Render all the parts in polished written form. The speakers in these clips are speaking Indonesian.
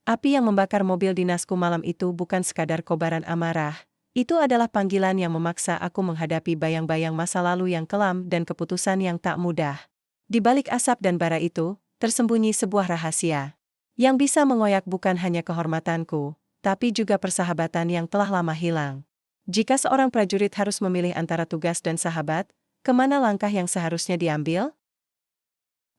Api yang membakar mobil dinasku malam itu bukan sekadar kobaran amarah. Itu adalah panggilan yang memaksa aku menghadapi bayang-bayang masa lalu yang kelam dan keputusan yang tak mudah. Di balik asap dan bara itu, tersembunyi sebuah rahasia. Yang bisa mengoyak bukan hanya kehormatanku, tapi juga persahabatan yang telah lama hilang. Jika seorang prajurit harus memilih antara tugas dan sahabat, kemana langkah yang seharusnya diambil?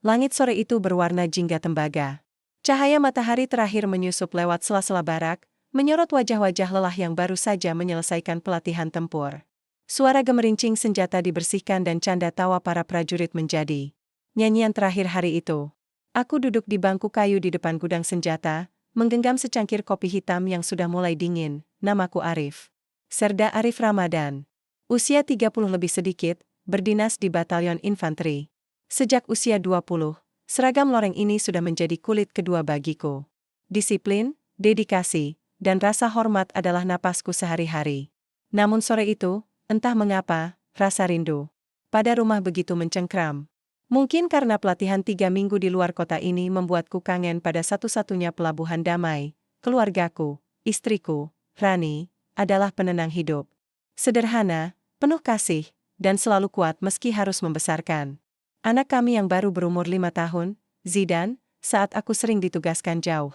Langit sore itu berwarna jingga tembaga. Cahaya matahari terakhir menyusup lewat sela-sela barak, menyorot wajah-wajah lelah yang baru saja menyelesaikan pelatihan tempur. Suara gemerincing senjata dibersihkan dan canda tawa para prajurit menjadi nyanyian terakhir hari itu. Aku duduk di bangku kayu di depan gudang senjata, menggenggam secangkir kopi hitam yang sudah mulai dingin. Namaku Arif. Serda Arif Ramadan. Usia 30 lebih sedikit, berdinas di Batalion Infanteri. Sejak usia 20, seragam loreng ini sudah menjadi kulit kedua bagiku. Disiplin, dedikasi, dan rasa hormat adalah napasku sehari-hari. Namun sore itu, entah mengapa, rasa rindu pada rumah begitu mencengkram. Mungkin karena pelatihan 3 minggu di luar kota ini membuatku kangen pada satu-satunya pelabuhan damai, keluargaku, istriku, Rani, adalah penenang hidup. Sederhana, penuh kasih, dan selalu kuat meski harus membesarkan anak kami yang baru berumur 5 tahun, Zidan, saat aku sering ditugaskan jauh.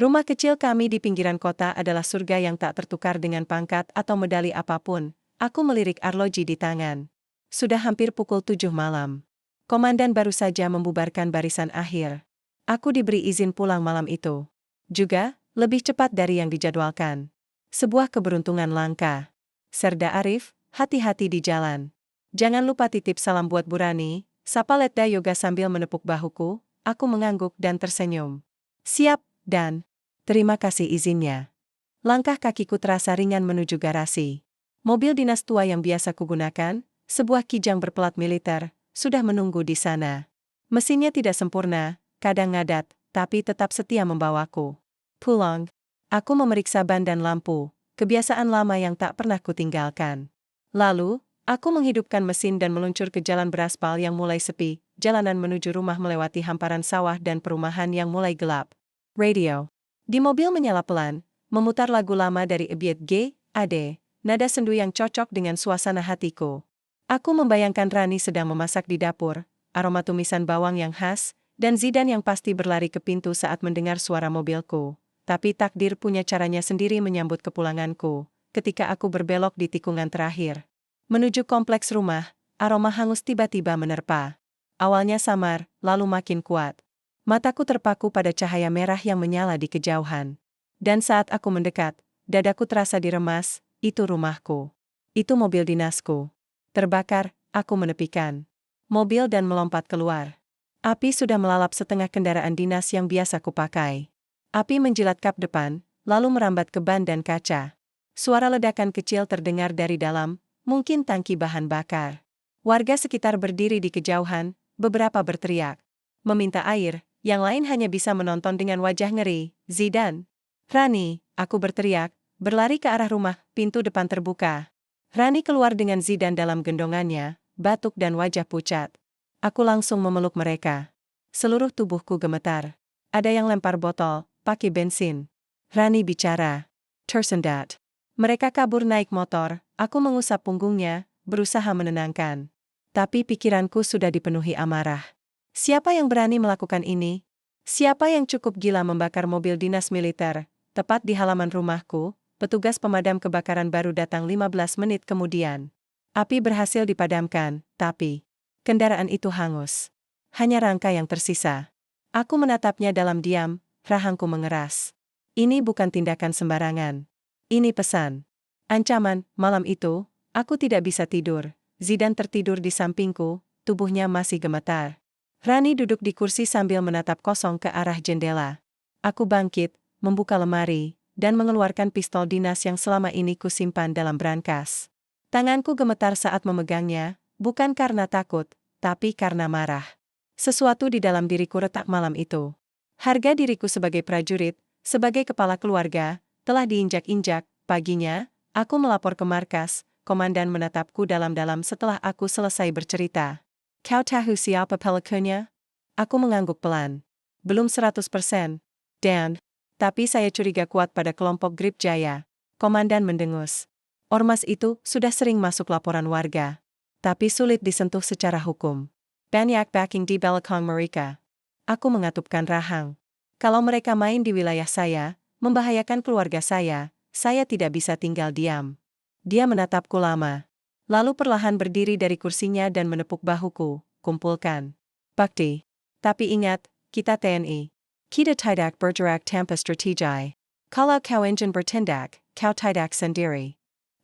Rumah kecil kami di pinggiran kota adalah surga yang tak tertukar dengan pangkat atau medali apapun. Aku melirik arloji di tangan. Sudah hampir pukul 7 malam. Komandan baru saja membubarkan barisan akhir. Aku diberi izin pulang malam itu. Juga, lebih cepat dari yang dijadwalkan. Sebuah keberuntungan langka. Serda Arif, hati-hati di jalan. Jangan lupa titip salam buat Burani. Sapa Letda Yoga sambil menepuk bahuku, aku mengangguk dan tersenyum. Siap, Dan. Terima kasih izinnya. Langkah kakiku terasa ringan menuju garasi. Mobil dinas tua yang biasa kugunakan, sebuah Kijang berplat militer, sudah menunggu di sana. Mesinnya tidak sempurna, kadang ngadat, tapi tetap setia membawaku pulang. Aku memeriksa ban dan lampu, kebiasaan lama yang tak pernah kutinggalkan. Lalu, aku menghidupkan mesin dan meluncur ke jalan beraspal yang mulai sepi, jalanan menuju rumah melewati hamparan sawah dan perumahan yang mulai gelap. Radio. Di mobil menyala pelan, memutar lagu lama dari Ebiet G. Ade, nada sendu yang cocok dengan suasana hatiku. Aku membayangkan Rani sedang memasak di dapur, aroma tumisan bawang yang khas, dan Zidan yang pasti berlari ke pintu saat mendengar suara mobilku. Tapi takdir punya caranya sendiri menyambut kepulanganku, ketika aku berbelok di tikungan terakhir. Menuju kompleks rumah, aroma hangus tiba-tiba menerpa. Awalnya samar, lalu makin kuat. Mataku terpaku pada cahaya merah yang menyala di kejauhan. Dan saat aku mendekat, dadaku terasa diremas, itu rumahku. Itu mobil dinasku. Terbakar, aku menepikan mobil dan melompat keluar. Api sudah melalap setengah kendaraan dinas yang biasa kupakai. Api menjilat kap depan, lalu merambat ke ban dan kaca. Suara ledakan kecil terdengar dari dalam, mungkin tangki bahan bakar. Warga sekitar berdiri di kejauhan, beberapa berteriak meminta air, yang lain hanya bisa menonton dengan wajah ngeri. Zidan. Rani, aku berteriak, berlari ke arah rumah, pintu depan terbuka. Rani keluar dengan Zidan dalam gendongannya, batuk dan wajah pucat. Aku langsung memeluk mereka. Seluruh tubuhku gemetar. Ada yang lempar botol, pakai bensin. Rani bicara. Tersendat. Mereka kabur naik motor, aku mengusap punggungnya, berusaha menenangkan. Tapi pikiranku sudah dipenuhi amarah. Siapa yang berani melakukan ini? Siapa yang cukup gila membakar mobil dinas militer, tepat di halaman rumahku? Petugas pemadam kebakaran baru datang 15 menit kemudian. Api berhasil dipadamkan, tapi kendaraan itu hangus. Hanya rangka yang tersisa. Aku menatapnya dalam diam, rahangku mengeras. Ini bukan tindakan sembarangan. Ini pesan. Ancaman. Malam itu, aku tidak bisa tidur. Zidan tertidur di sampingku, tubuhnya masih gemetar. Rani duduk di kursi sambil menatap kosong ke arah jendela. Aku bangkit, membuka lemari, dan mengeluarkan pistol dinas yang selama ini kusimpan dalam brankas. Tanganku gemetar saat memegangnya, bukan karena takut, tapi karena marah. Sesuatu di dalam diriku retak malam itu. Harga diriku sebagai prajurit, sebagai kepala keluarga, telah diinjak-injak. Paginya, aku melapor ke markas. Komandan menatapku dalam-dalam setelah aku selesai bercerita. Kau tahu siapa pelakunya? Aku mengangguk pelan. Belum 100%. Dan, Tapi saya curiga kuat pada kelompok Grip Jaya. Komandan mendengus. Ormas itu sudah sering masuk laporan warga. Tapi sulit disentuh secara hukum. Banyak backing di belakang mereka. Aku mengatupkan rahang. Kalau mereka main di wilayah saya, membahayakan keluarga saya tidak bisa tinggal diam. Dia menatapku lama. Lalu perlahan berdiri dari kursinya dan menepuk bahuku. Kumpulkan. Bakti. Tapi ingat, kita TNI. Kita tidak bergerak tanpa strategi. Kalau kau ingin bertindak, kau tidak sendiri.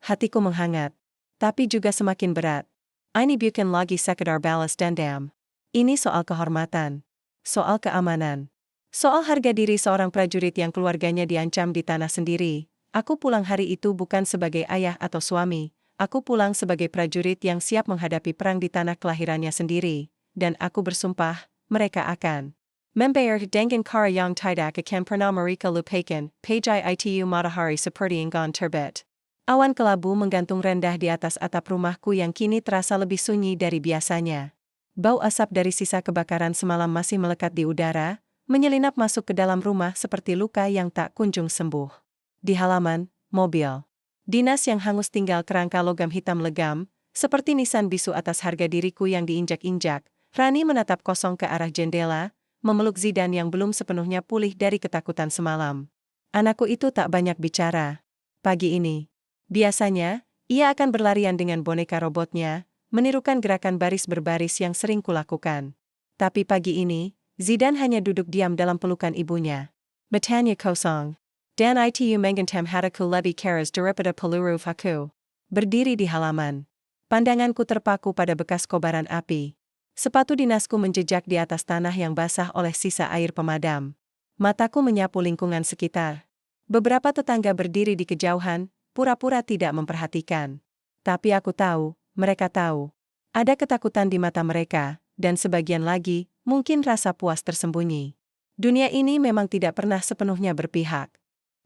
Hatiku menghangat. Tapi juga semakin berat. Ini bukan lagi sekedar balas dendam. Ini soal kehormatan. Soal keamanan. Soal harga diri seorang prajurit yang keluarganya diancam di tanah sendiri. Aku pulang hari itu bukan sebagai ayah atau suami. Aku pulang sebagai prajurit yang siap menghadapi perang di tanah kelahirannya sendiri. Dan aku bersumpah, mereka akan membayar dengan cara yang tidak akan pernah mereka lupakan. Pagi itu matahari seperti enggan terbit. Awan kelabu menggantung rendah di atas atap rumahku yang kini terasa lebih sunyi dari biasanya. Bau asap dari sisa kebakaran semalam masih melekat di udara, menyelinap masuk ke dalam rumah seperti luka yang tak kunjung sembuh. Di halaman, mobil dinas yang hangus tinggal kerangka logam hitam legam, seperti nisan bisu atas harga diriku yang diinjak-injak. Rani menatap kosong ke arah jendela, memeluk Zidan yang belum sepenuhnya pulih dari ketakutan semalam. Anakku itu tak banyak bicara. Pagi ini, biasanya, ia akan berlarian dengan boneka robotnya, menirukan gerakan baris berbaris yang sering kulakukan. Tapi pagi ini, Zidan hanya duduk diam dalam pelukan ibunya. Matanya kosong. Dan itu mengentem hatiku lebih keras daripada peluru aku. Berdiri di halaman. Pandanganku terpaku pada bekas kobaran api. Sepatu dinasku menjejak di atas tanah yang basah oleh sisa air pemadam. Mataku menyapu lingkungan sekitar. Beberapa tetangga berdiri di kejauhan, pura-pura tidak memperhatikan. Tapi aku tahu, mereka tahu. Ada ketakutan di mata mereka, dan sebagian lagi, mungkin rasa puas tersembunyi. Dunia ini memang tidak pernah sepenuhnya berpihak.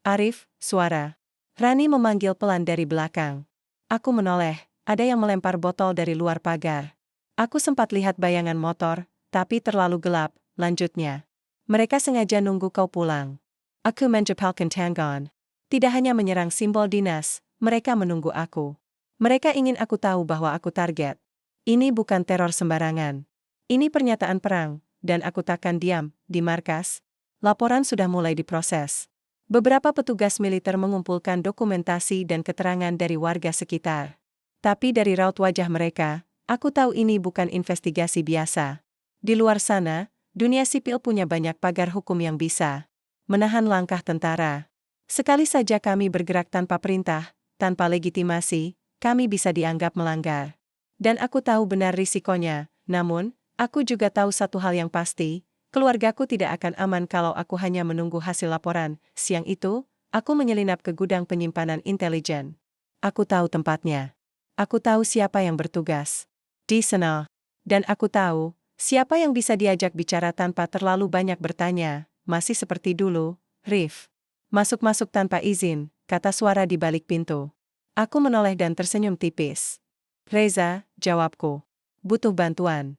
Arif, suara Rani memanggil pelan dari belakang. Aku menoleh, ada yang melempar botol dari luar pagar. Aku sempat lihat bayangan motor, tapi terlalu gelap, lanjutnya. Mereka sengaja nunggu kau pulang. Aku menjepalkan tangan. Tidak hanya menyerang simbol dinas, mereka menunggu aku. Mereka ingin aku tahu bahwa aku target. Ini bukan teror sembarangan. Ini pernyataan perang, dan aku takkan diam. Di markas, laporan sudah mulai diproses. Beberapa petugas militer mengumpulkan dokumentasi dan keterangan dari warga sekitar. Tapi dari raut wajah mereka, aku tahu ini bukan investigasi biasa. Di luar sana, dunia sipil punya banyak pagar hukum yang bisa menahan langkah tentara. Sekali saja kami bergerak tanpa perintah, tanpa legitimasi, kami bisa dianggap melanggar. Dan aku tahu benar risikonya, namun, aku juga tahu satu hal yang pasti, keluargaku tidak akan aman kalau aku hanya menunggu hasil laporan. Siang itu, aku menyelinap ke gudang penyimpanan intelijen. Aku tahu tempatnya. Aku tahu siapa yang bertugas di sana. Dan aku tahu, siapa yang bisa diajak bicara tanpa terlalu banyak bertanya, masih seperti dulu, Rif. Masuk-masuk tanpa izin, kata suara di balik pintu. Aku menoleh dan tersenyum tipis. Reza, jawabku. Butuh bantuan.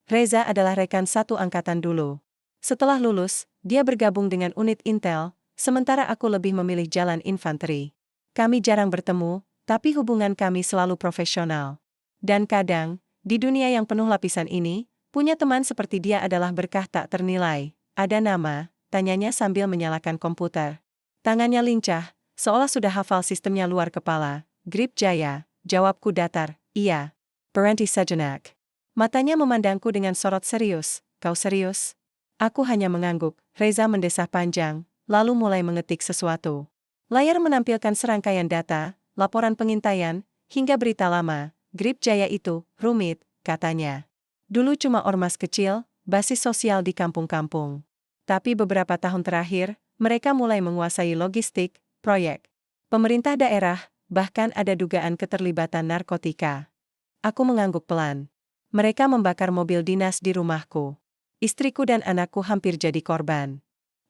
Reza adalah rekan satu angkatan dulu. Setelah lulus, dia bergabung dengan unit intel, sementara aku lebih memilih jalan infanteri. Kami jarang bertemu, tapi hubungan kami selalu profesional. Dan kadang, di dunia yang penuh lapisan ini, punya teman seperti dia adalah berkah tak ternilai. Ada nama, tanyanya sambil menyalakan komputer. Tangannya lincah, seolah sudah hafal sistemnya luar kepala. Grip Jaya, jawabku datar, iya. Berhenti sejenak. Matanya memandangku dengan sorot serius. Kau serius? Aku hanya mengangguk. Reza mendesah panjang, lalu mulai mengetik sesuatu. Layar menampilkan serangkaian data, laporan pengintaian, hingga berita lama. Grip Jaya itu rumit, katanya. Dulu cuma ormas kecil, basis sosial di kampung-kampung. Tapi beberapa tahun terakhir, mereka mulai menguasai logistik, proyek pemerintah daerah, bahkan ada dugaan keterlibatan narkotika. Aku mengangguk pelan. Mereka membakar mobil dinas di rumahku. Istriku dan anakku hampir jadi korban.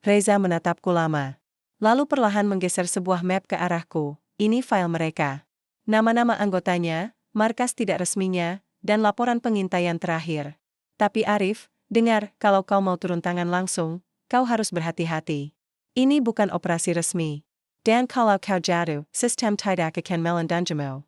Reza menatapku lama. Lalu perlahan menggeser sebuah map ke arahku. Ini file mereka. Nama-nama anggotanya, markas tidak resminya, dan laporan pengintaian terakhir. Tapi Arif, dengar, kalau kau mau turun tangan langsung, kau harus berhati-hati. Ini bukan operasi resmi. Dan kalau kau jatuh, sistem tidak akan melindungimu.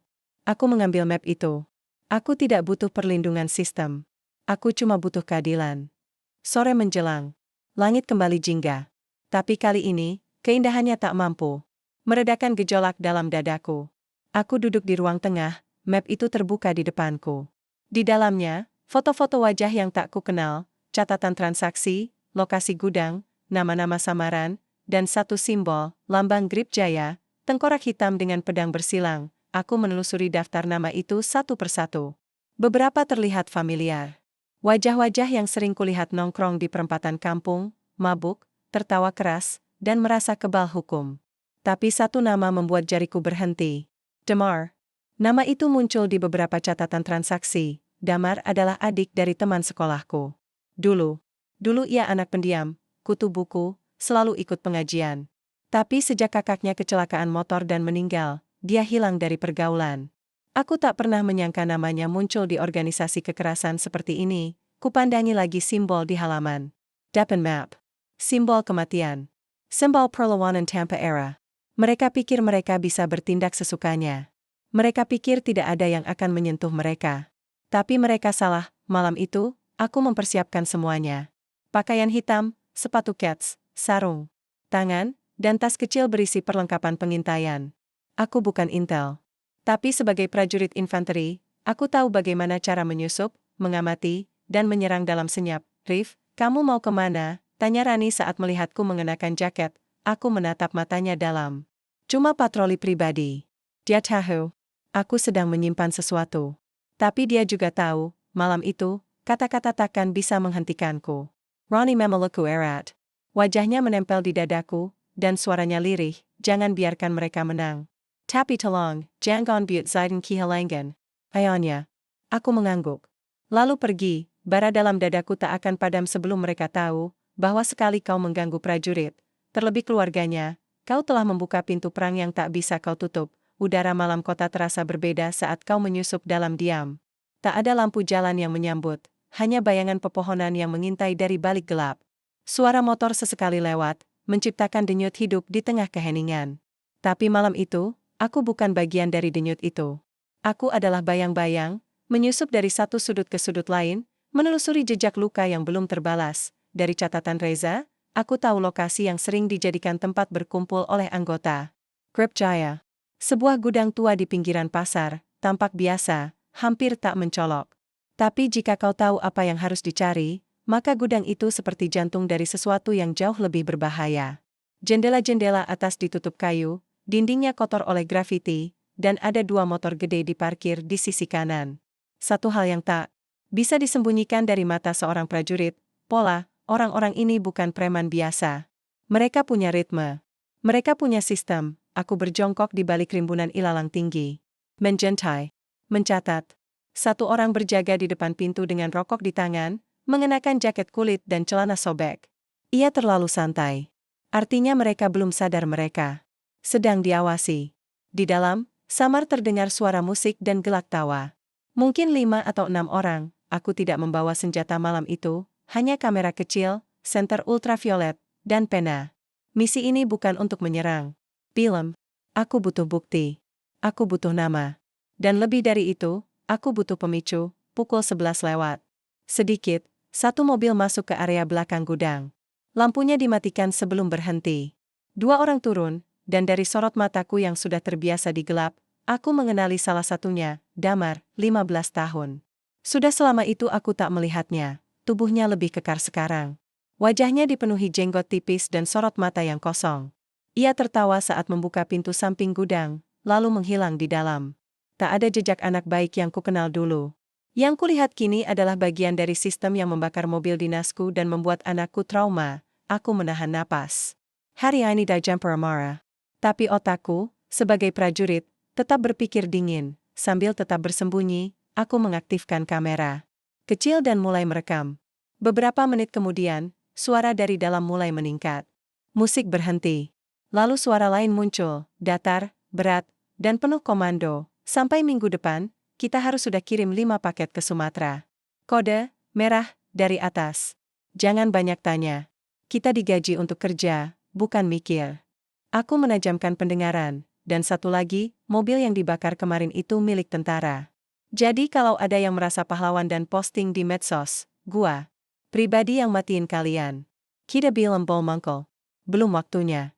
Aku mengambil map itu. Aku tidak butuh perlindungan sistem. Aku cuma butuh keadilan. Sore menjelang. Langit kembali jingga. Tapi kali ini, keindahannya tak mampu meredakan gejolak dalam dadaku. Aku duduk di ruang tengah, map itu terbuka di depanku. Di dalamnya, foto-foto wajah yang tak kukenal, catatan transaksi, lokasi gudang, nama-nama samaran, dan satu simbol, lambang Grip Jaya, tengkorak hitam dengan pedang bersilang. Aku menelusuri daftar nama itu satu persatu. Beberapa terlihat familiar. Wajah-wajah yang sering kulihat nongkrong di perempatan kampung, mabuk, tertawa keras, dan merasa kebal hukum. Tapi satu nama membuat jariku berhenti. Damar. Nama itu muncul di beberapa catatan transaksi. Damar adalah adik dari teman sekolahku. Dulu ia anak pendiam, kutu buku, selalu ikut pengajian. Tapi sejak kakaknya kecelakaan motor dan meninggal, dia hilang dari pergaulan. Aku tak pernah menyangka namanya muncul di organisasi kekerasan seperti ini. Kupandangi lagi simbol di halaman. Depan map. Simbol kematian. Simbol perlawanan tanpa era. Mereka pikir mereka bisa bertindak sesukanya. Mereka pikir tidak ada yang akan menyentuh mereka. Tapi mereka salah. Malam itu, aku mempersiapkan semuanya. Pakaian hitam, sepatu kets, sarung tangan, dan tas kecil berisi perlengkapan pengintaian. Aku bukan intel. Tapi sebagai prajurit infanteri, aku tahu bagaimana cara menyusup, mengamati, dan menyerang dalam senyap. Rif, kamu mau kemana? Tanya Rani saat melihatku mengenakan jaket. Aku menatap matanya dalam. Cuma patroli pribadi. Dia tahu, aku sedang menyimpan sesuatu. Tapi dia juga tahu, malam itu, kata-kata takkan bisa menghentikanku. Ronnie memelukku erat. Wajahnya menempel di dadaku, dan suaranya lirih, jangan biarkan mereka menang. Tapi tolong, jangan buat Zaiden kehilangan. Ayahnya. Aku mengangguk. Lalu pergi, bara dalam dadaku tak akan padam sebelum mereka tahu, bahwa sekali kau mengganggu prajurit, terlebih keluarganya, kau telah membuka pintu perang yang tak bisa kau tutup. Udara malam kota terasa berbeda saat kau menyusup dalam diam. Tak ada lampu jalan yang menyambut, hanya bayangan pepohonan yang mengintai dari balik gelap. Suara motor sesekali lewat, menciptakan denyut hidup di tengah keheningan. Tapi malam itu, aku bukan bagian dari denyut itu. Aku adalah bayang-bayang, menyusup dari satu sudut ke sudut lain, menelusuri jejak luka yang belum terbalas. Dari catatan Reza, aku tahu lokasi yang sering dijadikan tempat berkumpul oleh anggota Grip Jaya. Sebuah gudang tua di pinggiran pasar, tampak biasa, hampir tak mencolok. Tapi jika kau tahu apa yang harus dicari, maka gudang itu seperti jantung dari sesuatu yang jauh lebih berbahaya. Jendela-jendela atas ditutup kayu, dindingnya kotor oleh grafiti, dan ada dua motor gede diparkir di sisi kanan. Satu hal yang tak bisa disembunyikan dari mata seorang prajurit, pola, orang-orang ini bukan preman biasa. Mereka punya ritme. Mereka punya sistem. Aku berjongkok di balik rimbunan ilalang tinggi. Menjentai. Mencatat. Satu orang berjaga di depan pintu dengan rokok di tangan, mengenakan jaket kulit dan celana sobek. Ia terlalu santai. Artinya mereka belum sadar mereka sedang diawasi. Di dalam, samar terdengar suara musik dan gelak tawa. Mungkin 5 atau 6 orang. Aku tidak membawa senjata malam itu, hanya kamera kecil, senter ultraviolet, dan pena. Misi ini bukan untuk menyerang. Film. Aku butuh bukti. Aku butuh nama. Dan lebih dari itu, aku butuh pemicu. Pukul 11 lewat sedikit, satu mobil masuk ke area belakang gudang. Lampunya dimatikan sebelum berhenti. Dua orang turun, dan dari sorot mataku yang sudah terbiasa di gelap, aku mengenali salah satunya, Damar, 15 tahun. Sudah selama itu aku tak melihatnya, tubuhnya lebih kekar sekarang. Wajahnya dipenuhi jenggot tipis dan sorot mata yang kosong. Ia tertawa saat membuka pintu samping gudang, lalu menghilang di dalam. Tak ada jejak anak baik yang kukenal dulu. Yang kulihat kini adalah bagian dari sistem yang membakar mobil dinasku dan membuat anakku trauma. Aku menahan napas. Hari ini dijemput amarah. Tapi otakku, sebagai prajurit, tetap berpikir dingin. Sambil tetap bersembunyi, aku mengaktifkan kamera kecil dan mulai merekam. Beberapa menit kemudian, suara dari dalam mulai meningkat. Musik berhenti. Lalu suara lain muncul, datar, berat, dan penuh komando. Sampai minggu depan, kita harus sudah kirim 5 paket ke Sumatera. Kode, merah, dari atas. Jangan banyak tanya. Kita digaji untuk kerja, bukan mikir. Aku menajamkan pendengaran, dan satu lagi, mobil yang dibakar kemarin itu milik tentara. Jadi kalau ada yang merasa pahlawan dan posting di medsos, gua pribadi yang matiin kalian. Kita bilang bol mangkol. Belum waktunya.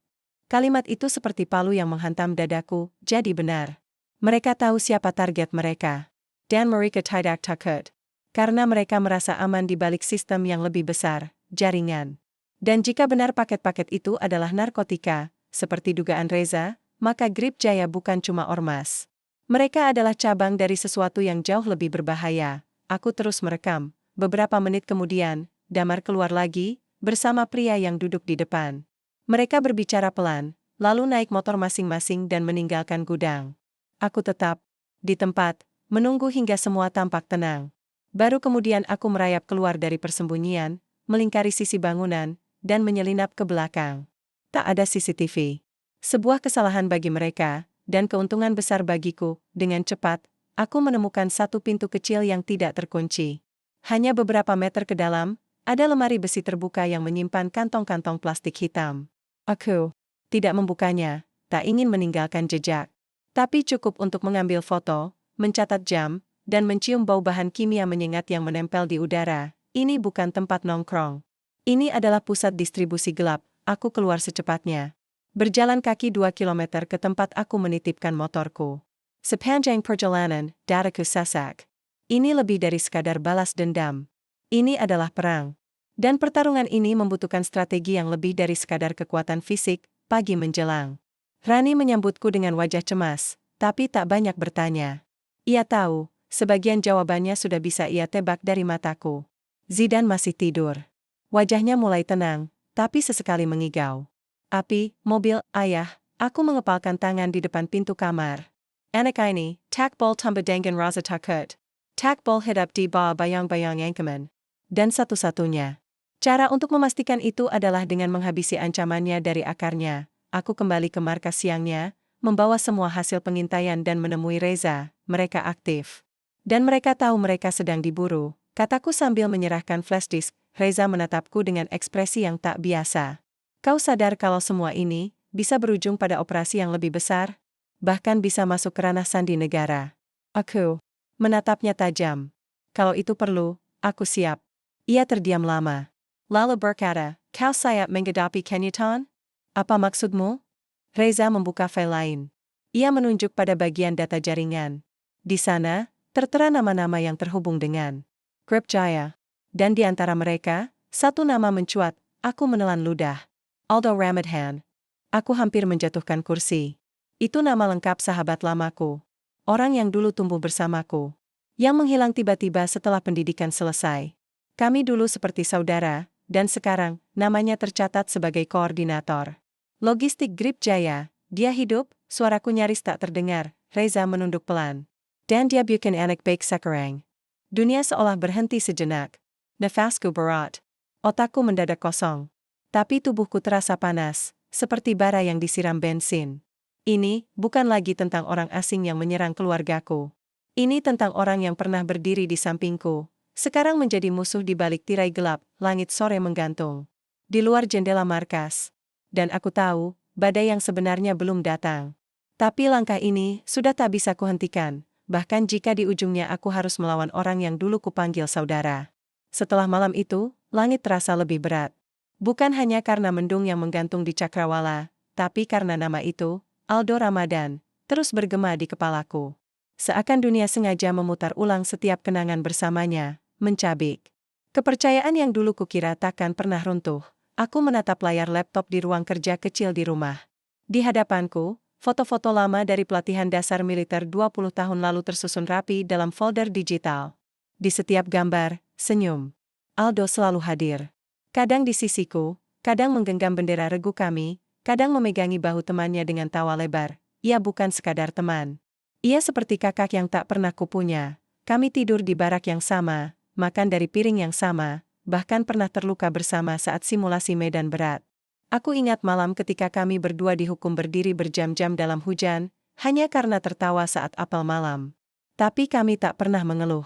Kalimat itu seperti palu yang menghantam dadaku, jadi benar. Mereka tahu siapa target mereka. Dan mereka tidak takut. Karena mereka merasa aman di balik sistem yang lebih besar, jaringan. Dan jika benar paket-paket itu adalah narkotika, seperti dugaan Reza, maka Grip Jaya bukan cuma ormas. Mereka adalah cabang dari sesuatu yang jauh lebih berbahaya. Aku terus merekam. Beberapa menit kemudian, Damar keluar lagi, bersama pria yang duduk di depan. Mereka berbicara pelan, lalu naik motor masing-masing dan meninggalkan gudang. Aku tetap di tempat, menunggu hingga semua tampak tenang. Baru kemudian aku merayap keluar dari persembunyian, melingkari sisi bangunan, dan menyelinap ke belakang. Tak ada CCTV. Sebuah kesalahan bagi mereka, dan keuntungan besar bagiku. Dengan cepat, aku menemukan satu pintu kecil yang tidak terkunci. Hanya beberapa meter ke dalam, ada lemari besi terbuka yang menyimpan kantong-kantong plastik hitam. Aku tidak membukanya, tak ingin meninggalkan jejak. Tapi cukup untuk mengambil foto, mencatat jam, dan mencium bau bahan kimia menyengat yang menempel di udara. Ini bukan tempat nongkrong. Ini adalah pusat distribusi gelap. Aku keluar secepatnya. Berjalan kaki 2 kilometer ke tempat aku menitipkan motorku. Sepanjang perjalanan, dadaku sesak. Ini lebih dari sekadar balas dendam. Ini adalah perang. Dan pertarungan ini membutuhkan strategi yang lebih dari sekadar kekuatan fisik. Pagi menjelang, Rani menyambutku dengan wajah cemas, tapi tak banyak bertanya. Ia tahu, sebagian jawabannya sudah bisa ia tebak dari mataku. Zidan masih tidur. Wajahnya mulai tenang, tapi sesekali mengigau. Api, mobil, ayah, aku mengepalkan tangan di depan pintu kamar. Anak ini, takbol tambah dengan rasa takut. Takbol hidup di bawah bayang-bayang Angkeman. Dan satu-satunya cara untuk memastikan itu adalah dengan menghabisi ancamannya dari akarnya. Aku kembali ke markas siangnya, membawa semua hasil pengintaian dan menemui Reza. Mereka aktif. Dan mereka tahu mereka sedang diburu, kataku sambil menyerahkan flash disk. Reza menatapku dengan ekspresi yang tak biasa. Kau sadar kalau semua ini bisa berujung pada operasi yang lebih besar? Bahkan bisa masuk ke ranah sandi negara. Aku menatapnya tajam. Kalau itu perlu, aku siap. Ia terdiam lama. Lalu berkata, kau siap menghadapi Kenyataan? Apa maksudmu? Reza membuka file lain. Ia menunjuk pada bagian data jaringan. Di sana, tertera nama-nama yang terhubung dengan Grip Jaya. Dan di antara mereka, satu nama mencuat. Aku menelan ludah. Aldo Ramadhan. Aku hampir menjatuhkan kursi. Itu nama lengkap sahabat lamaku. Orang yang dulu tumbuh bersamaku. Yang menghilang tiba-tiba setelah pendidikan selesai. Kami dulu seperti saudara, dan sekarang, namanya tercatat sebagai koordinator logistik Grip Jaya. Dia hidup, suaraku nyaris tak terdengar. Reza menunduk pelan. Dan dia bukan anak baik sekarang. Dunia seolah berhenti sejenak. Nafasku berat. Otakku mendadak kosong. Tapi tubuhku terasa panas, seperti bara yang disiram bensin. Ini bukan lagi tentang orang asing yang menyerang keluargaku. Ini tentang orang yang pernah berdiri di sampingku. Sekarang menjadi musuh di balik tirai gelap, langit sore menggantung. Di luar jendela markas. Dan aku tahu, badai yang sebenarnya belum datang. Tapi langkah ini sudah tak bisa kuhentikan, bahkan jika di ujungnya aku harus melawan orang yang dulu kupanggil saudara. Setelah malam itu, langit terasa lebih berat. Bukan hanya karena mendung yang menggantung di cakrawala, tapi karena nama itu, Aldo Ramadhan, terus bergema di kepalaku. Seakan dunia sengaja memutar ulang setiap kenangan bersamanya, mencabik. Kepercayaan yang dulu kukira takkan pernah runtuh. Aku menatap layar laptop di ruang kerja kecil di rumah. Di hadapanku, foto-foto lama dari pelatihan dasar militer 20 tahun lalu tersusun rapi dalam folder digital. Di setiap gambar, senyum. Aldo selalu hadir. Kadang di sisiku, kadang menggenggam bendera regu kami, kadang memegangi bahu temannya dengan tawa lebar. Ia bukan sekadar teman. Ia seperti kakak yang tak pernah kupunya. Kami tidur di barak yang sama, makan dari piring yang sama, bahkan pernah terluka bersama saat simulasi medan berat. Aku ingat malam ketika kami berdua dihukum berdiri berjam-jam dalam hujan, hanya karena tertawa saat apel malam. Tapi kami tak pernah mengeluh.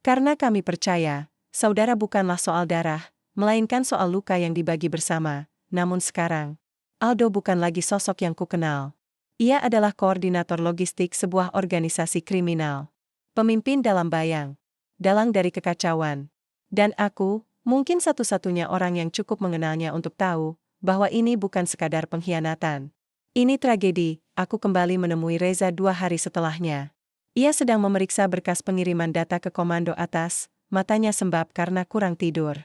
Karena kami percaya, saudara bukanlah soal darah, melainkan soal luka yang dibagi bersama. Namun sekarang, Aldo bukan lagi sosok yang kukenal. Ia adalah koordinator logistik sebuah organisasi kriminal. Pemimpin dalam bayang. Dalang dari kekacauan. Dan aku, mungkin satu-satunya orang yang cukup mengenalnya untuk tahu bahwa ini bukan sekadar pengkhianatan. Ini tragedi. Aku kembali menemui Reza 2 hari setelahnya. Ia sedang memeriksa berkas pengiriman data ke komando atas, matanya sembab karena kurang tidur.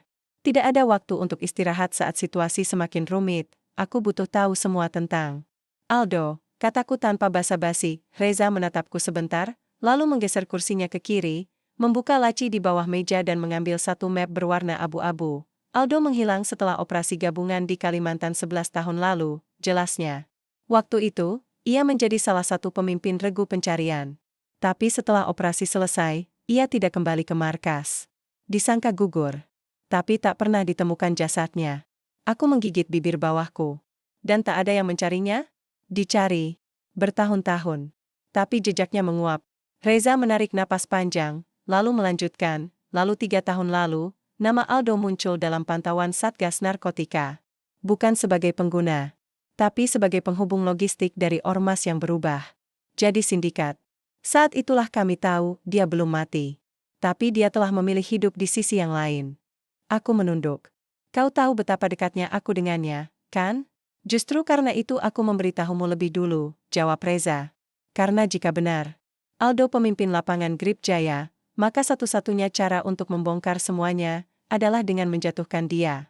Tidak ada waktu untuk istirahat saat situasi semakin rumit. Aku butuh tahu semua tentang Aldo, kataku tanpa basa-basi. Reza menatapku sebentar, lalu menggeser kursinya ke kiri, membuka laci di bawah meja dan mengambil satu map berwarna abu-abu. Aldo menghilang setelah operasi gabungan di Kalimantan 11 tahun lalu, jelasnya. Waktu itu, ia menjadi salah satu pemimpin regu pencarian. Tapi setelah operasi selesai, ia tidak kembali ke markas. Disangka gugur. Tapi tak pernah ditemukan jasadnya. Aku menggigit bibir bawahku. Dan tak ada yang mencarinya? Dicari. Bertahun-tahun. Tapi jejaknya menguap. Reza menarik napas panjang, lalu melanjutkan, lalu 3 tahun lalu, nama Aldo muncul dalam pantauan Satgas Narkotika. Bukan sebagai pengguna, tapi sebagai penghubung logistik dari ormas yang berubah. Jadi sindikat. Saat itulah kami tahu dia belum mati. Tapi dia telah memilih hidup di sisi yang lain. Aku menunduk. Kau tahu betapa dekatnya aku dengannya, kan? Justru karena itu aku memberitahumu lebih dulu, jawab Reza. Karena jika benar, Aldo pemimpin lapangan Grip Jaya, maka satu-satunya cara untuk membongkar semuanya adalah dengan menjatuhkan dia.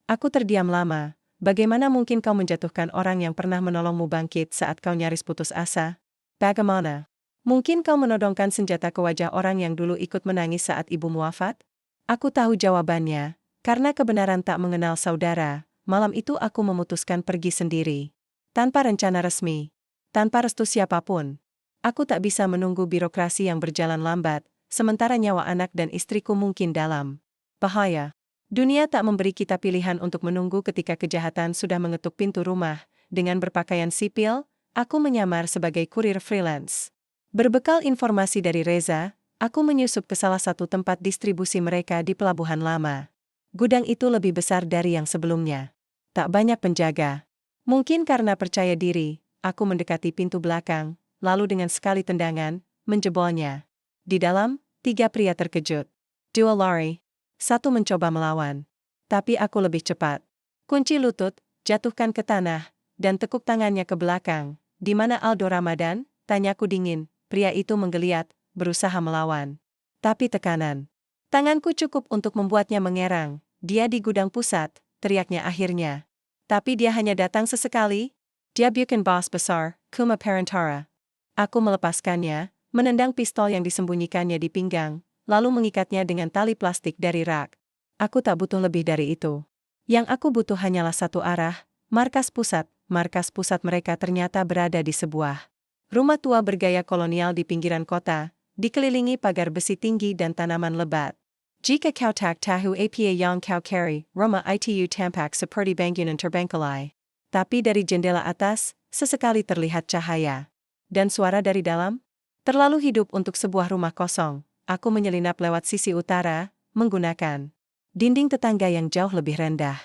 Aku terdiam lama. Bagaimana mungkin kau menjatuhkan orang yang pernah menolongmu bangkit saat kau nyaris putus asa? Bagaimana? Mungkin kau menodongkan senjata ke wajah orang yang dulu ikut menangis saat ibumu wafat? Aku tahu jawabannya. Karena kebenaran tak mengenal saudara, malam itu aku memutuskan pergi sendiri. Tanpa rencana resmi. Tanpa restu siapapun. Aku tak bisa menunggu birokrasi yang berjalan lambat, sementara nyawa anak dan istriku mungkin dalam bahaya. Dunia tak memberi kita pilihan untuk menunggu ketika kejahatan sudah mengetuk pintu rumah. Dengan berpakaian sipil, aku menyamar sebagai kurir freelance. Berbekal informasi dari Reza, aku menyusup ke salah satu tempat distribusi mereka di Pelabuhan Lama. Gudang itu lebih besar dari yang sebelumnya. Tak banyak penjaga. Mungkin karena percaya diri, aku mendekati pintu belakang, lalu dengan sekali tendangan, menjebolnya. Di dalam, 3 pria terkejut. Dua lari. Satu mencoba melawan. Tapi aku lebih cepat. Kunci lutut, jatuhkan ke tanah, dan tekuk tangannya ke belakang. Di mana Aldo Ramadan? Tanyaku dingin. Pria itu menggeliat, berusaha melawan. Tapi tekanan. Tanganku cukup untuk membuatnya mengerang. Dia di gudang pusat, teriaknya akhirnya. Tapi dia hanya datang sesekali. Dia bukan bos besar, Kuma Parantara. Aku melepaskannya, menendang pistol yang disembunyikannya di pinggang, lalu mengikatnya dengan tali plastik dari rak. Aku tak butuh lebih dari itu. Yang aku butuh hanyalah satu arah, markas pusat. Markas pusat mereka ternyata berada di sebuah rumah tua bergaya kolonial di pinggiran kota, dikelilingi pagar besi tinggi dan tanaman lebat. Jika kau tak tahu apa yang kau cari, rumah itu tampak seperti bangunan terbengkalai. Tapi dari jendela atas, sesekali terlihat cahaya. Dan suara dari dalam? Terlalu hidup untuk sebuah rumah kosong. Aku menyelinap lewat sisi utara, menggunakan dinding tetangga yang jauh lebih rendah.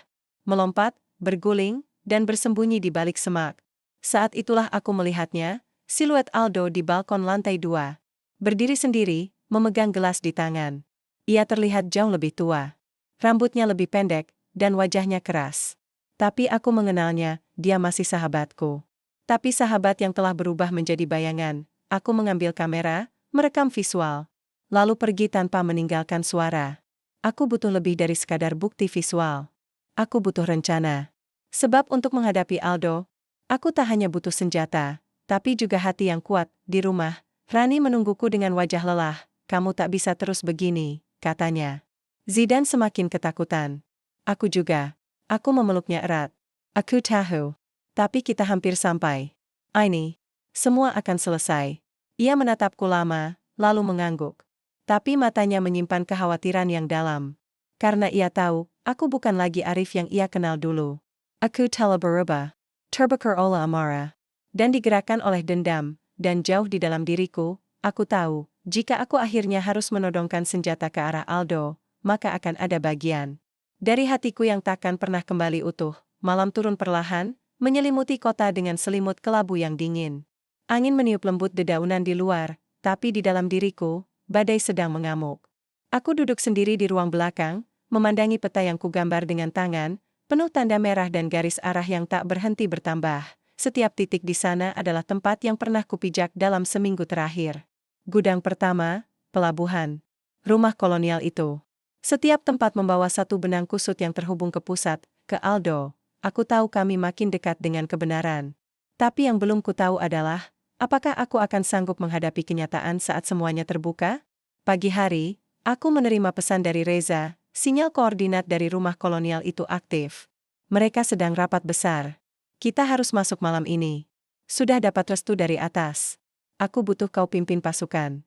Melompat, berguling, dan bersembunyi di balik semak. Saat itulah aku melihatnya, siluet Aldo di balkon lantai 2. Berdiri sendiri, memegang gelas di tangan. Ia terlihat jauh lebih tua. Rambutnya lebih pendek, dan wajahnya keras. Tapi aku mengenalnya, dia masih sahabatku. Tapi sahabat yang telah berubah menjadi bayangan. Aku mengambil kamera, merekam visual. Lalu pergi tanpa meninggalkan suara. Aku butuh lebih dari sekadar bukti visual. Aku butuh rencana. Sebab untuk menghadapi Aldo, aku tak hanya butuh senjata, tapi juga hati yang kuat. Di rumah, Rani menungguku dengan wajah lelah. Kamu tak bisa terus begini, katanya. Zidan semakin ketakutan. Aku juga. Aku memeluknya erat. Aku tahu. Tapi kita hampir sampai. Aini. Semua akan selesai. Ia menatapku lama, lalu mengangguk. Tapi matanya menyimpan kekhawatiran yang dalam. Karena ia tahu, aku bukan lagi Arif yang ia kenal dulu. Aku telah berubah. Terbakar oleh amarah. Dan digerakkan oleh dendam, dan jauh di dalam diriku, aku tahu, jika aku akhirnya harus menodongkan senjata ke arah Aldo, maka akan ada bagian dari hatiku yang takkan pernah kembali utuh. Malam turun perlahan, menyelimuti kota dengan selimut kelabu yang dingin. Angin meniup lembut dedaunan di luar, tapi di dalam diriku, badai sedang mengamuk. Aku duduk sendiri di ruang belakang, memandangi peta yang kugambar dengan tangan, penuh tanda merah dan garis arah yang tak berhenti bertambah. Setiap titik di sana adalah tempat yang pernah kupijak dalam seminggu terakhir. Gudang pertama, pelabuhan. Rumah kolonial itu. Setiap tempat membawa satu benang kusut yang terhubung ke pusat, ke Aldo. Aku tahu kami makin dekat dengan kebenaran. Tapi yang belum ku tahu adalah, apakah aku akan sanggup menghadapi kenyataan saat semuanya terbuka? Pagi hari, aku menerima pesan dari Reza, sinyal koordinat dari rumah kolonial itu aktif. Mereka sedang rapat besar. Kita harus masuk malam ini. Sudah dapat restu dari atas. Aku butuh kau pimpin pasukan.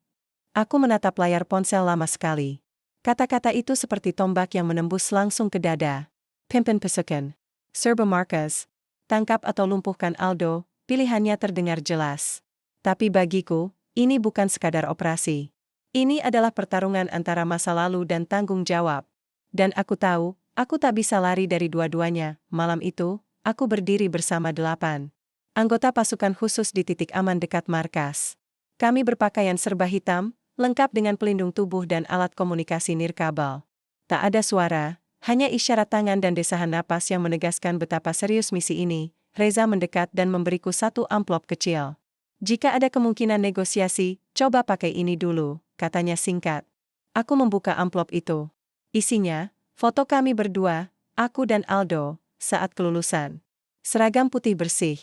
Aku menatap layar ponsel lama sekali. Kata-kata itu seperti tombak yang menembus langsung ke dada. Pimpin pasukan. Serba Marquez. Tangkap atau lumpuhkan Aldo, pilihannya terdengar jelas. Tapi bagiku, ini bukan sekadar operasi. Ini adalah pertarungan antara masa lalu dan tanggung jawab. Dan aku tahu, aku tak bisa lari dari dua-duanya. Malam itu, aku berdiri bersama 8 anggota pasukan khusus di titik aman dekat markas. Kami berpakaian serba hitam, lengkap dengan pelindung tubuh dan alat komunikasi nirkabel. Tak ada suara, hanya isyarat tangan dan desahan napas yang menegaskan betapa serius misi ini. Reza mendekat dan memberiku satu amplop kecil. Jika ada kemungkinan negosiasi, coba pakai ini dulu, katanya singkat. Aku membuka amplop itu. Isinya, foto kami berdua, aku dan Aldo, saat kelulusan. Seragam putih bersih.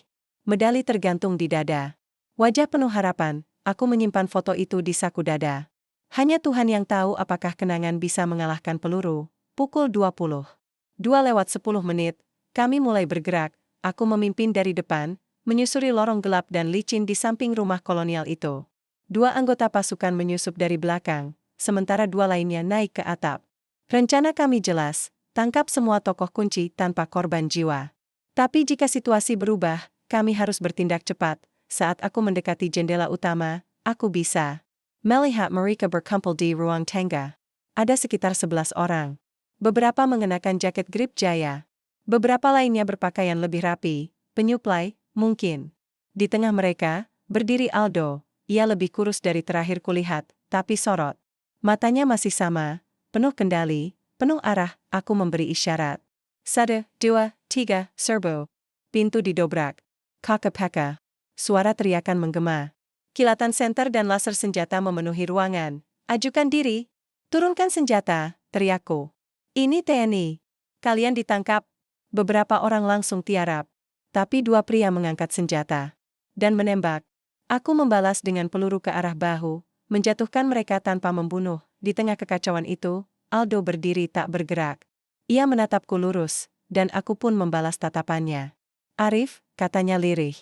Medali tergantung di dada. Wajah penuh harapan. Aku menyimpan foto itu di saku dada. Hanya Tuhan yang tahu apakah kenangan bisa mengalahkan peluru. Pukul 20. 2:10, kami mulai bergerak. Aku memimpin dari depan, menyusuri lorong gelap dan licin di samping rumah kolonial itu. 2 anggota pasukan menyusup dari belakang, sementara 2 lainnya naik ke atap. Rencana kami jelas, tangkap semua tokoh kunci tanpa korban jiwa. Tapi jika situasi berubah, kami harus bertindak cepat. Saat aku mendekati jendela utama, aku bisa melihat mereka berkumpul di ruang tangga. Ada sekitar 11 orang. Beberapa mengenakan jaket grip jaya. Beberapa lainnya berpakaian lebih rapi, penyuplai, mungkin. Di tengah mereka, berdiri Aldo. Ia lebih kurus dari terakhir kulihat, tapi sorot. Matanya masih sama, penuh kendali, penuh arah. Aku memberi isyarat. 1, 2, 3, serbo. Pintu didobrak. Kakak-kakak. Suara teriakan menggema. Kilatan senter dan laser senjata memenuhi ruangan. Ajukan diri. Turunkan senjata, teriakku. Ini TNI. Kalian ditangkap. Beberapa orang langsung tiarap. Tapi 2 pria mengangkat senjata. Dan menembak. Aku membalas dengan peluru ke arah bahu, menjatuhkan mereka tanpa membunuh. Di tengah kekacauan itu, Aldo berdiri tak bergerak. Ia menatapku lurus, dan aku pun membalas tatapannya. Arif, katanya lirih.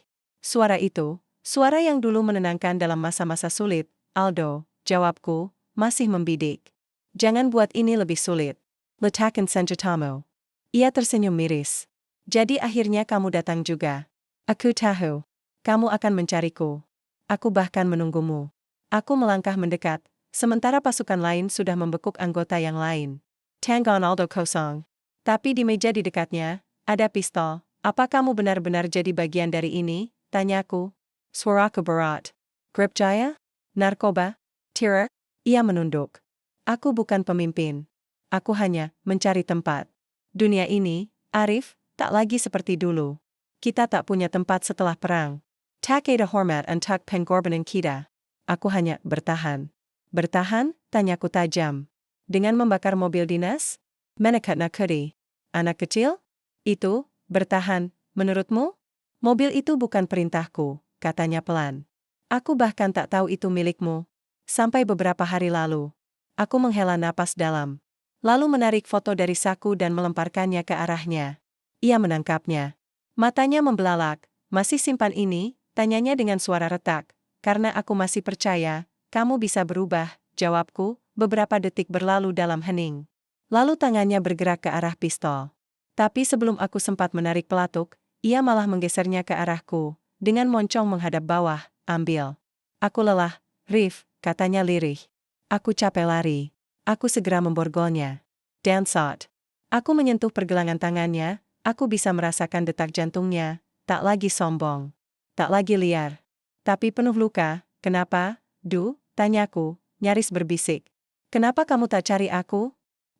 Suara itu, suara yang dulu menenangkan dalam masa-masa sulit. Aldo, jawabku, masih membidik. Jangan buat ini lebih sulit. Letakkan senjatamu. Ia tersenyum miris. Jadi akhirnya kamu datang juga. Aku tahu. Kamu akan mencariku. Aku bahkan menunggumu. Aku melangkah mendekat, sementara pasukan lain sudah membekuk anggota yang lain. Tangan Aldo kosong. Tapi di meja di dekatnya, ada pistol. Apa kamu benar-benar jadi bagian dari ini? Tanyaku. Suaraku berat. Grip jaya? Narkoba? Teror? Ia menunduk. Aku bukan pemimpin. Aku hanya mencari tempat. Dunia ini, Arif, tak lagi seperti dulu. Kita tak punya tempat setelah perang. Tak ada hormat untuk pengorbanan kita. Aku hanya bertahan. Bertahan? Tanyaku tajam. Dengan membakar mobil dinas? Menekat nakudi. Anak kecil? Itu, bertahan, menurutmu? Mobil itu bukan perintahku, katanya pelan. Aku bahkan tak tahu itu milikmu. Sampai beberapa hari lalu. Aku menghela napas dalam. Lalu menarik foto dari saku dan melemparkannya ke arahnya. Ia menangkapnya. Matanya membelalak. Masih simpan ini? Tanyanya dengan suara retak. Karena aku masih percaya, kamu bisa berubah, jawabku. Beberapa detik berlalu dalam hening. Lalu tangannya bergerak ke arah pistol. Tapi sebelum aku sempat menarik pelatuk, ia malah menggesernya ke arahku, dengan moncong menghadap bawah. Ambil. Aku lelah, Rif, katanya lirih. Aku capek lari. Aku segera memborgolnya. Dan saat aku menyentuh pergelangan tangannya, aku bisa merasakan detak jantungnya. tak lagi sombong, tak lagi liar, tapi penuh luka. Kenapa, Du? Tanyaku, nyaris berbisik. Kenapa kamu tak cari aku?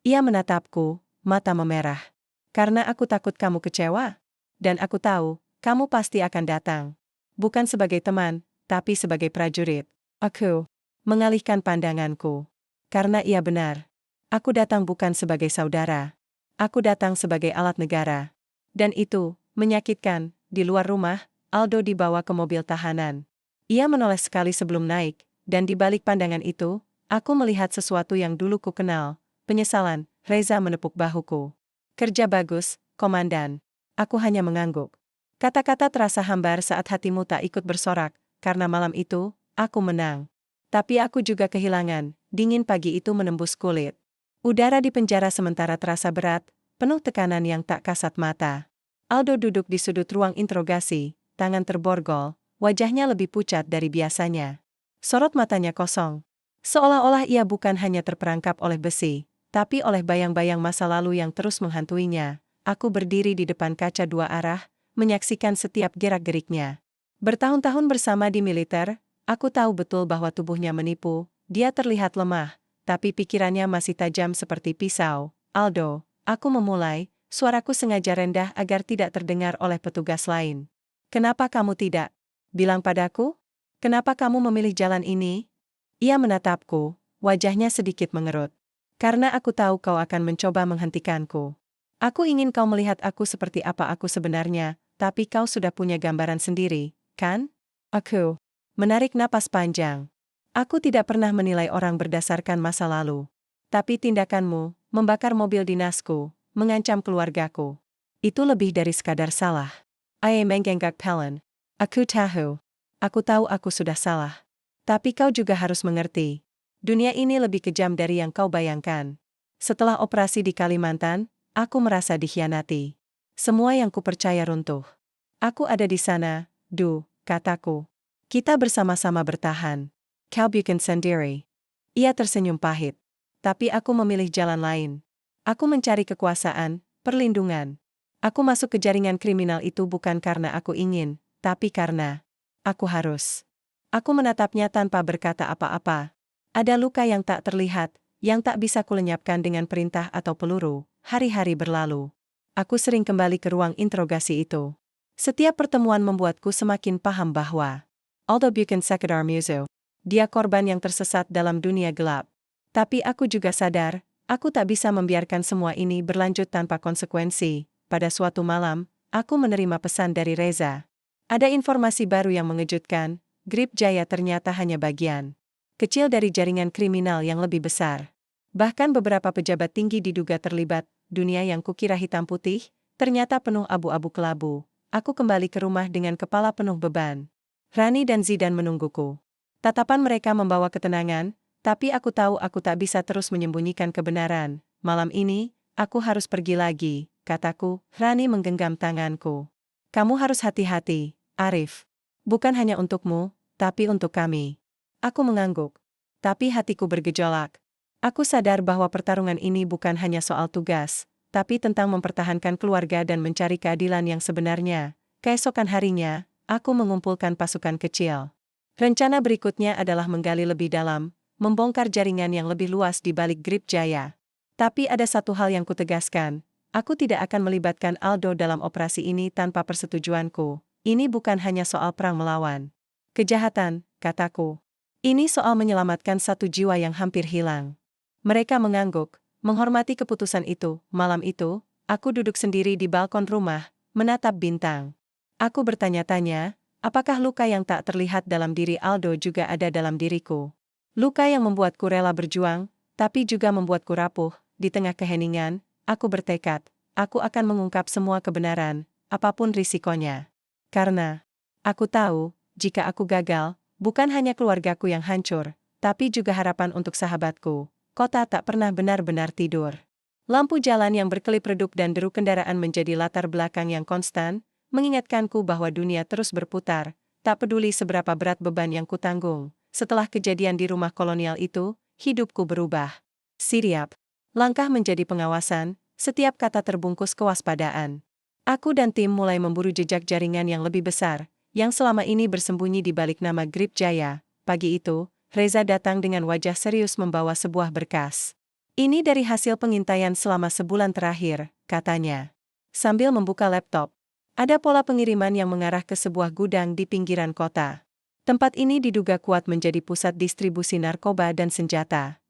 Ia menatapku, mata memerah. Karena aku takut kamu kecewa. Dan aku tahu, kamu pasti akan datang. Bukan sebagai teman, tapi sebagai prajurit. Aku mengalihkan pandanganku. Karena ia benar. Aku datang bukan sebagai saudara. Aku datang sebagai alat negara. Dan itu menyakitkan. Di luar rumah, Aldo dibawa ke mobil tahanan. Ia menoleh sekali sebelum naik, dan di balik pandangan itu, aku melihat sesuatu yang dulu ku kenal. Penyesalan. Reza menepuk bahuku. Kerja bagus, Komandan. Aku hanya mengangguk. Kata-kata terasa hambar saat hatimu tak ikut bersorak, karena malam itu, aku menang. Tapi aku juga kehilangan. Dingin pagi itu menembus kulit. Udara di penjara sementara terasa berat, penuh tekanan yang tak kasat mata. Aldo duduk di sudut ruang interogasi, tangan terborgol, wajahnya lebih pucat dari biasanya. Sorot matanya kosong. Seolah-olah ia bukan hanya terperangkap oleh besi, tapi oleh bayang-bayang masa lalu yang terus menghantuinya. Aku berdiri di depan kaca dua arah, menyaksikan setiap gerak-geriknya. Bertahun-tahun bersama di militer, aku tahu betul bahwa tubuhnya menipu, dia terlihat lemah, tapi pikirannya masih tajam seperti pisau. Aldo, aku memulai, suaraku sengaja rendah agar tidak terdengar oleh petugas lain. Kenapa kamu tidak bilang padaku? Kenapa kamu memilih jalan ini? Ia menatapku, wajahnya sedikit mengerut. Karena aku tahu kau akan mencoba menghentikanku. Aku ingin kau melihat aku seperti apa aku sebenarnya, tapi kau sudah punya gambaran sendiri, kan? Aku menarik napas panjang. Aku tidak pernah menilai orang berdasarkan masa lalu. Tapi tindakanmu, membakar mobil dinasku, mengancam keluargaku. Itu lebih dari sekadar salah. Ai mengenggak pelan. Aku tahu. Aku tahu aku sudah salah. Tapi kau juga harus mengerti. Dunia ini lebih kejam dari yang kau bayangkan. Setelah operasi di Kalimantan, aku merasa dikhianati. Semua yang kupercaya runtuh. Aku ada di sana, Du, kataku. Kita bersama-sama bertahan. Kau bikin sendiri. Ia tersenyum pahit. Tapi aku memilih jalan lain. Aku mencari kekuasaan, perlindungan. Aku masuk ke jaringan kriminal itu bukan karena aku ingin, tapi karena aku harus. Aku menatapnya tanpa berkata apa-apa. Ada luka yang tak terlihat, yang tak bisa kulenyapkan dengan perintah atau peluru. Hari-hari berlalu. Aku sering kembali ke ruang interogasi itu. Setiap pertemuan membuatku semakin paham bahwa Aldo Buchan Sekedar Muzo, dia korban yang tersesat dalam dunia gelap. Tapi aku juga sadar, aku tak bisa membiarkan semua ini berlanjut tanpa konsekuensi. Pada suatu malam, aku menerima pesan dari Reza. Ada informasi baru yang mengejutkan, Grip Jaya ternyata hanya bagian kecil dari jaringan kriminal yang lebih besar. Bahkan beberapa pejabat tinggi diduga terlibat. Dunia yang kukira hitam putih, ternyata penuh abu-abu kelabu. Aku kembali ke rumah dengan kepala penuh beban. Rani dan Zidan menungguku. Tatapan mereka membawa ketenangan, tapi aku tahu aku tak bisa terus menyembunyikan kebenaran. Malam ini, aku harus pergi lagi, kataku. Rani menggenggam tanganku. Kamu harus hati-hati, Arif. Bukan hanya untukmu, tapi untuk kami. Aku mengangguk. Tapi hatiku bergejolak. Aku sadar bahwa pertarungan ini bukan hanya soal tugas, tapi tentang mempertahankan keluarga dan mencari keadilan yang sebenarnya. Keesokan harinya, aku mengumpulkan pasukan kecil. Rencana berikutnya adalah menggali lebih dalam, membongkar jaringan yang lebih luas di balik Grip Jaya. Tapi ada satu hal yang kutegaskan, aku tidak akan melibatkan Aldo dalam operasi ini tanpa persetujuanku. Ini bukan hanya soal perang melawan kejahatan, kataku. Ini soal menyelamatkan satu jiwa yang hampir hilang. Mereka mengangguk, menghormati keputusan itu. Malam itu, aku duduk sendiri di balkon rumah, menatap bintang. Aku bertanya-tanya, apakah luka yang tak terlihat dalam diri Aldo juga ada dalam diriku? Luka yang membuatku rela berjuang, tapi juga membuatku rapuh. Di tengah keheningan, aku bertekad, aku akan mengungkap semua kebenaran, apapun risikonya. Karena aku tahu, jika aku gagal, bukan hanya keluargaku yang hancur, tapi juga harapan untuk sahabatku. Kota tak pernah benar-benar tidur. Lampu jalan yang berkelip redup dan deru kendaraan menjadi latar belakang yang konstan, mengingatkanku bahwa dunia terus berputar, tak peduli seberapa berat beban yang kutanggung. Setelah kejadian di rumah kolonial itu, hidupku berubah. Siriap. Langkah menjadi pengawasan, setiap kata terbungkus kewaspadaan. Aku dan tim mulai memburu jejak jaringan yang lebih besar, yang selama ini bersembunyi di balik nama Grip Jaya. Pagi itu, Reza datang dengan wajah serius membawa sebuah berkas. Ini dari hasil pengintaian selama sebulan terakhir, katanya. Sambil membuka laptop. Ada pola pengiriman yang mengarah ke sebuah gudang di pinggiran kota. Tempat ini diduga kuat menjadi pusat distribusi narkoba dan senjata.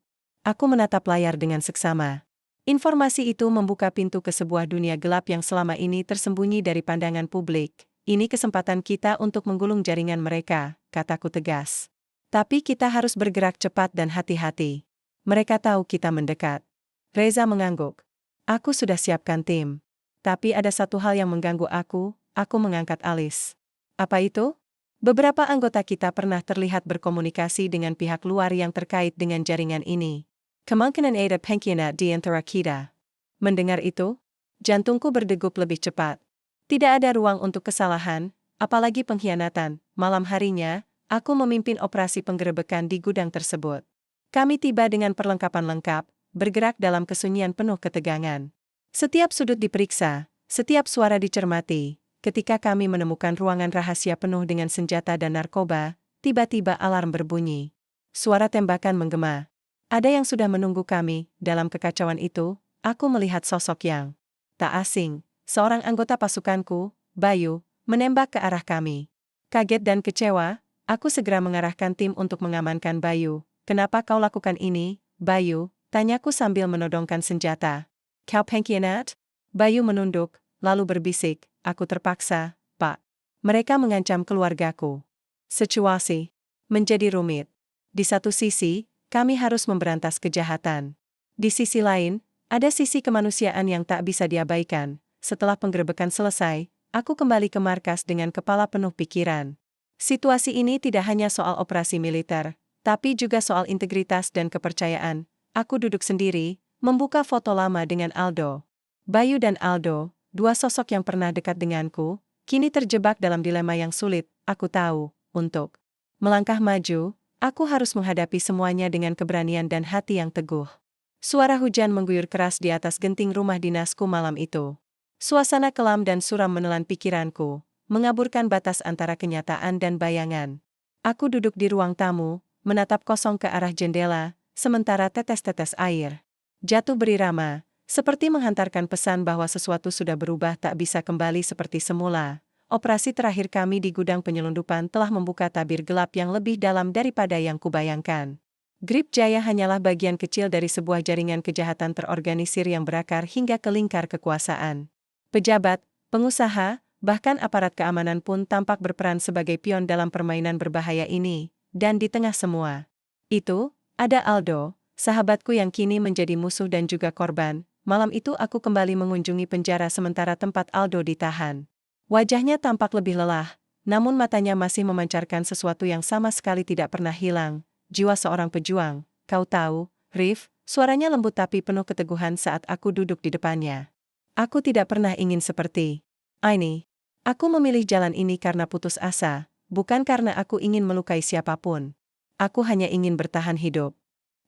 Aku menatap layar dengan seksama. Informasi itu membuka pintu ke sebuah dunia gelap yang selama ini tersembunyi dari pandangan publik. Ini kesempatan kita untuk menggulung jaringan mereka, kataku tegas. Tapi kita harus bergerak cepat dan hati-hati. Mereka tahu kita mendekat. Reza mengangguk. Aku sudah siapkan tim. Tapi ada satu hal yang mengganggu aku mengangkat alis. Apa itu? Beberapa anggota kita pernah terlihat berkomunikasi dengan pihak luar yang terkait dengan jaringan ini. Kemungkinan ada pengkhianat di antara kita. Mendengar itu, jantungku berdegup lebih cepat. Tidak ada ruang untuk kesalahan, apalagi pengkhianatan. Malam harinya, aku memimpin operasi penggerebekan di gudang tersebut. Kami tiba dengan perlengkapan lengkap, bergerak dalam kesunyian penuh ketegangan. Setiap sudut diperiksa, setiap suara dicermati. Ketika kami menemukan ruangan rahasia penuh dengan senjata dan narkoba, tiba-tiba alarm berbunyi. Suara tembakan menggema. Ada yang sudah menunggu kami. Dalam kekacauan itu, aku melihat sosok yang tak asing. Seorang anggota pasukanku, Bayu, menembak ke arah kami. Kaget dan kecewa, aku segera mengarahkan tim untuk mengamankan Bayu. Kenapa kau lakukan ini, Bayu? Tanyaku sambil menodongkan senjata. Kau pengkhianat? Bayu menunduk, lalu berbisik, aku terpaksa, Pak. Mereka mengancam keluargaku. Situasi menjadi rumit. Di satu sisi, kami harus memberantas kejahatan. Di sisi lain, ada sisi kemanusiaan yang tak bisa diabaikan. Setelah penggerebekan selesai, aku kembali ke markas dengan kepala penuh pikiran. Situasi ini tidak hanya soal operasi militer, tapi juga soal integritas dan kepercayaan. Aku duduk sendiri, membuka foto lama dengan Aldo. Bayu dan Aldo, dua sosok yang pernah dekat denganku, kini terjebak dalam dilema yang sulit. Aku tahu, untuk melangkah maju, aku harus menghadapi semuanya dengan keberanian dan hati yang teguh. Suara hujan mengguyur keras di atas genting rumah dinasku malam itu. Suasana kelam dan suram menelan pikiranku, mengaburkan batas antara kenyataan dan bayangan. Aku duduk di ruang tamu, menatap kosong ke arah jendela, sementara tetes-tetes air jatuh berirama, seperti menghantarkan pesan bahwa sesuatu sudah berubah tak bisa kembali seperti semula. Operasi terakhir kami di gudang penyelundupan telah membuka tabir gelap yang lebih dalam daripada yang kubayangkan. Grip Jaya hanyalah bagian kecil dari sebuah jaringan kejahatan terorganisir yang berakar hingga ke lingkar kekuasaan. Pejabat, pengusaha, bahkan aparat keamanan pun tampak berperan sebagai pion dalam permainan berbahaya ini. Dan di tengah semua itu, ada Aldo, sahabatku yang kini menjadi musuh dan juga korban. Malam itu aku kembali mengunjungi penjara sementara tempat Aldo ditahan. Wajahnya tampak lebih lelah, namun matanya masih memancarkan sesuatu yang sama sekali tidak pernah hilang. Jiwa seorang pejuang, kau tahu, Rif, suaranya lembut tapi penuh keteguhan saat aku duduk di depannya. Aku tidak pernah ingin seperti ini. Aku memilih jalan ini karena putus asa, bukan karena aku ingin melukai siapapun. Aku hanya ingin bertahan hidup.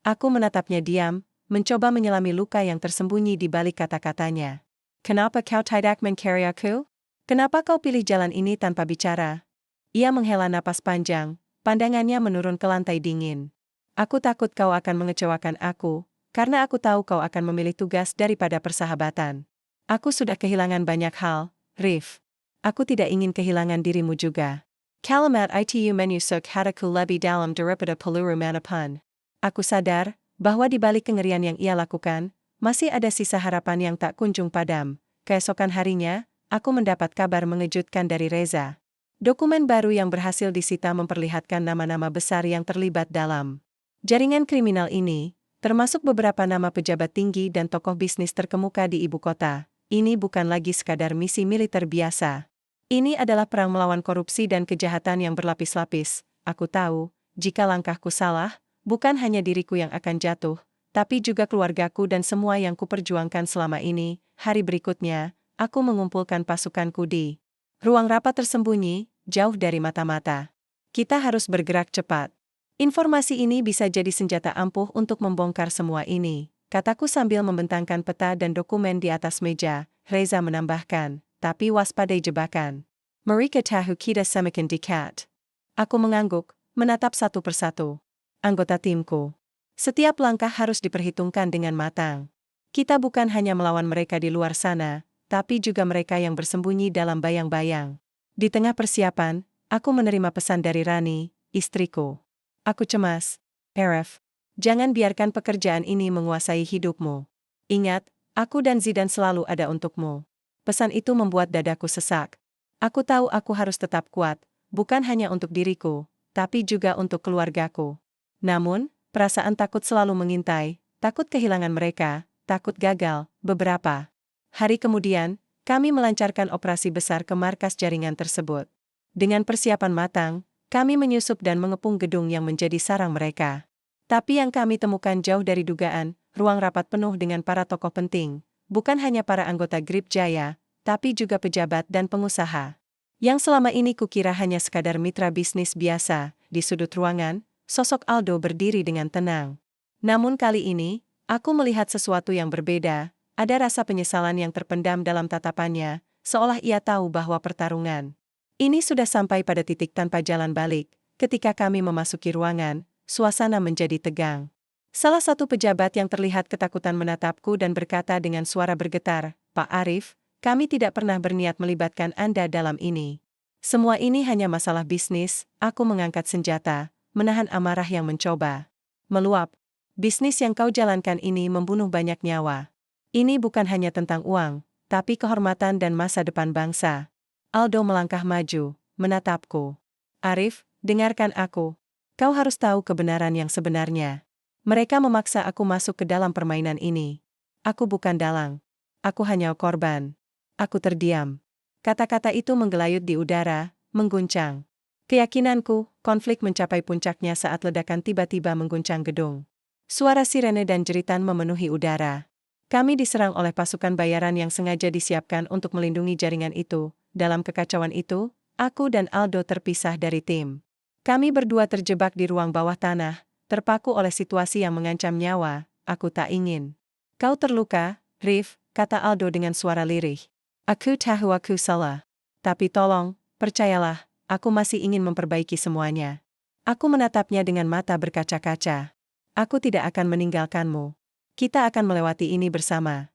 Aku menatapnya diam, mencoba menyelami luka yang tersembunyi di balik kata-katanya. Kenapa kau tidak mencari aku? Kenapa kau pilih jalan ini tanpa bicara? Ia menghela napas panjang, pandangannya menurun ke lantai dingin. Aku takut kau akan mengecewakan aku, karena aku tahu kau akan memilih tugas daripada persahabatan. Aku sudah kehilangan banyak hal, Rif. Aku tidak ingin kehilangan dirimu juga. Kalimat itu menusuk hatiku lebih dalam daripada peluru manapun. Aku sadar bahwa di balik kengerian yang ia lakukan, masih ada sisa harapan yang tak kunjung padam. Keesokan harinya, aku mendapat kabar mengejutkan dari Reza. Dokumen baru yang berhasil disita memperlihatkan nama-nama besar yang terlibat dalam jaringan kriminal ini, termasuk beberapa nama pejabat tinggi dan tokoh bisnis terkemuka di ibu kota. Ini bukan lagi sekadar misi militer biasa. Ini adalah perang melawan korupsi dan kejahatan yang berlapis-lapis. Aku tahu, jika langkahku salah, bukan hanya diriku yang akan jatuh, tapi juga keluargaku dan semua yang kuperjuangkan selama ini. Hari berikutnya, aku mengumpulkan pasukanku di ruang rapat tersembunyi, jauh dari mata-mata. Kita harus bergerak cepat. Informasi ini bisa jadi senjata ampuh untuk membongkar semua ini, kataku sambil membentangkan peta dan dokumen di atas meja. Reza menambahkan, tapi waspadai jebakan. Mereka tahu kita semakin dekat. Aku mengangguk, menatap satu persatu anggota timku. Setiap langkah harus diperhitungkan dengan matang. Kita bukan hanya melawan mereka di luar sana, tapi juga mereka yang bersembunyi dalam bayang-bayang. Di tengah persiapan, aku menerima pesan dari Rani, istriku. Aku cemas. Arif, jangan biarkan pekerjaan ini menguasai hidupmu. Ingat, aku dan Zidan selalu ada untukmu. Pesan itu membuat dadaku sesak. Aku tahu aku harus tetap kuat, bukan hanya untuk diriku, tapi juga untuk keluargaku. Namun, perasaan takut selalu mengintai, takut kehilangan mereka, takut gagal. Beberapa hari kemudian, kami melancarkan operasi besar ke markas jaringan tersebut. Dengan persiapan matang, kami menyusup dan mengepung gedung yang menjadi sarang mereka. Tapi yang kami temukan jauh dari dugaan, ruang rapat penuh dengan para tokoh penting, bukan hanya para anggota Grip Jaya, tapi juga pejabat dan pengusaha. Yang selama ini kukira hanya sekadar mitra bisnis biasa. Di sudut ruangan, sosok Aldo berdiri dengan tenang. Namun kali ini, aku melihat sesuatu yang berbeda. Ada rasa penyesalan yang terpendam dalam tatapannya, seolah ia tahu bahwa pertarungan ini sudah sampai pada titik tanpa jalan balik. Ketika kami memasuki ruangan, suasana menjadi tegang. Salah satu pejabat yang terlihat ketakutan menatapku dan berkata dengan suara bergetar, "Pak Arif, kami tidak pernah berniat melibatkan Anda dalam ini. Semua ini hanya masalah bisnis." Aku mengangkat senjata, menahan amarah yang mencoba meluap. "Bisnis yang kau jalankan ini membunuh banyak nyawa. Ini bukan hanya tentang uang, tapi kehormatan dan masa depan bangsa." Aldo melangkah maju, menatapku. "Arif, dengarkan aku. Kau harus tahu kebenaran yang sebenarnya. Mereka memaksa aku masuk ke dalam permainan ini. Aku bukan dalang. Aku hanya korban." Aku terdiam. Kata-kata itu menggelayut di udara, mengguncang. Keyakinanku, konflik mencapai puncaknya saat ledakan tiba-tiba mengguncang gedung. Suara sirene dan jeritan memenuhi udara. Kami diserang oleh pasukan bayaran yang sengaja disiapkan untuk melindungi jaringan itu. Dalam kekacauan itu, aku dan Aldo terpisah dari tim. Kami berdua terjebak di ruang bawah tanah, terpaku oleh situasi yang mengancam nyawa. Aku tak ingin. "Kau terluka, Rif," kata Aldo dengan suara lirih. "Aku tahu aku salah. Tapi tolong, percayalah, aku masih ingin memperbaiki semuanya." Aku menatapnya dengan mata berkaca-kaca. "Aku tidak akan meninggalkanmu. Kita akan melewati ini bersama."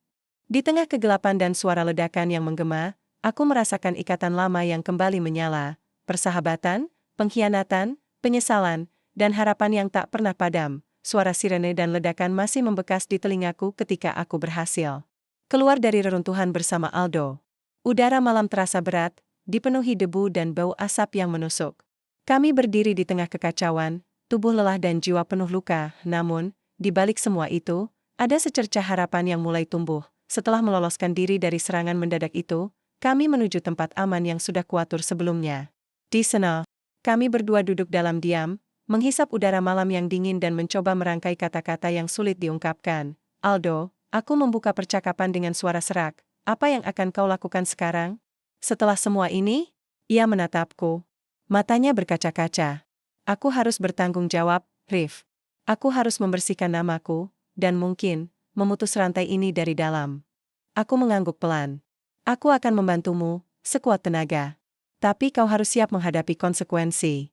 Di tengah kegelapan dan suara ledakan yang menggema, aku merasakan ikatan lama yang kembali menyala, persahabatan, pengkhianatan, penyesalan, dan harapan yang tak pernah padam. Suara sirene dan ledakan masih membekas di telingaku ketika aku berhasil keluar dari reruntuhan bersama Aldo. Udara malam terasa berat, dipenuhi debu dan bau asap yang menusuk. Kami berdiri di tengah kekacauan, tubuh lelah dan jiwa penuh luka. Namun, di balik semua itu, ada secercah harapan yang mulai tumbuh. Setelah meloloskan diri dari serangan mendadak itu, kami menuju tempat aman yang sudah kuatur sebelumnya. Di sana, kami berdua duduk dalam diam, menghisap udara malam yang dingin dan mencoba merangkai kata-kata yang sulit diungkapkan. "Aldo," aku membuka percakapan dengan suara serak, "apa yang akan kau lakukan sekarang? Setelah semua ini?" Ia menatapku. Matanya berkaca-kaca. "Aku harus bertanggung jawab, Rif. Aku harus membersihkan namaku, dan mungkin, memutus rantai ini dari dalam." Aku mengangguk pelan. "Aku akan membantumu, sekuat tenaga. Tapi kau harus siap menghadapi konsekuensi.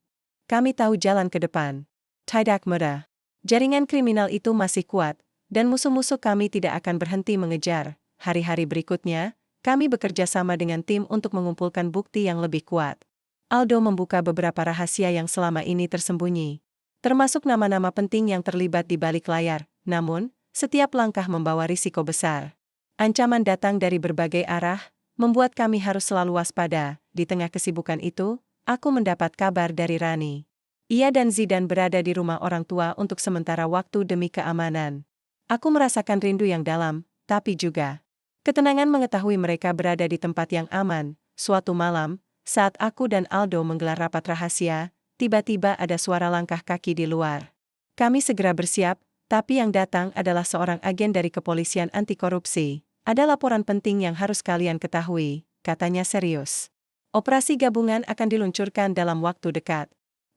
Kami tahu jalan ke depan. Tidak mudah. Jaringan kriminal itu masih kuat, dan musuh-musuh kami tidak akan berhenti mengejar. Hari-hari berikutnya, kami bekerja sama dengan tim untuk mengumpulkan bukti yang lebih kuat." Aldo membuka beberapa rahasia yang selama ini tersembunyi, termasuk nama-nama penting yang terlibat di balik layar. Namun, setiap langkah membawa risiko besar. Ancaman datang dari berbagai arah, membuat kami harus selalu waspada. Di tengah kesibukan itu, aku mendapat kabar dari Rani. Ia dan Zidan berada di rumah orang tua untuk sementara waktu demi keamanan. Aku merasakan rindu yang dalam, tapi juga ketenangan mengetahui mereka berada di tempat yang aman. Suatu malam, saat aku dan Aldo menggelar rapat rahasia, tiba-tiba ada suara langkah kaki di luar. Kami segera bersiap, tapi yang datang adalah seorang agen dari kepolisian anti korupsi. "Ada laporan penting yang harus kalian ketahui," katanya serius. "Operasi gabungan akan diluncurkan dalam waktu dekat.